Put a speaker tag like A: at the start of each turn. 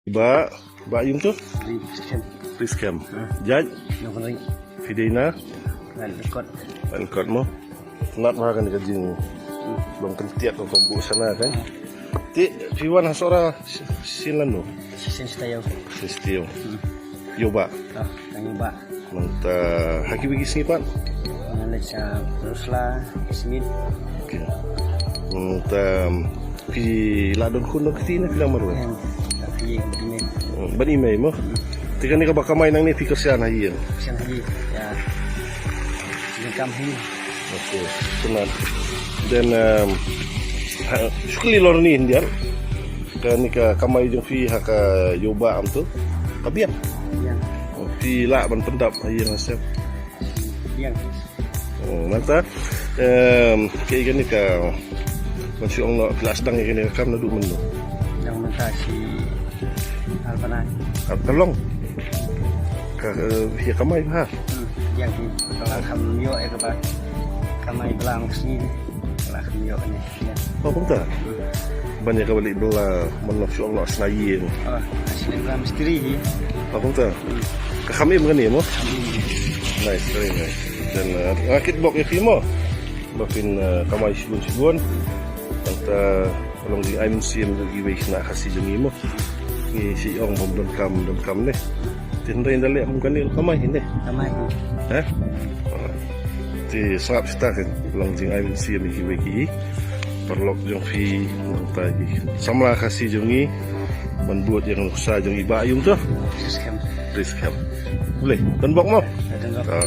A: Ba yung tu? Priscam. Jaj, Fidina, Pankot mo. Not makan ka jing. Belum kentiat ko bu sana kan. Ti Fiwan hasora silan no. Sistio. Yoba.
B: Yoba.
A: Manta haki bagi sinipan.
B: Ngalit sa Rusla, Smith.
A: Okay. Manta pi ladon kuno ketina pila maru.
B: Tapi ini
A: Bani mai mo. Tika ni ka baka main nang ni fikir sian hayi.
B: siang hari ya. Singkam hi.
A: Okay. Senang. Dan sukli lor ni indian. Kan ni ka kamai jong fi haka yoba am tu. Kabian.
B: Yang
A: Fi la ban pendap hayi nasab.
B: yang
A: Mata kaya gani ka masih Allah kelas dang gani kam na du men
B: yang mentasi Alpana.
A: tolong ka hiya kamay ha
B: Yang di kalau kamyo ke kamay belang sini. Kalau kamyo ni.
A: oh punta banyak ka balik bela men masih Allah senayin
B: Oh, asli belang misteri hi.
A: oh punta ka kami gani mo nice very nice dan rakit bok ya mo bapin kamay sigun tanta kalau di I'm sim lagi wis na kasi jumi mo ni si ong bom don kam ne tinda indale am kanil kamay hindi
B: Kamay hi.
A: ha ti sarap sita kan lang jing I'm sim lagi wiki perlok jong fi tadi samla kasi jungi membuat yang usaha jong iba yung tu
B: Singkam.
A: risk boleh dan bok mo
B: Ada enggak?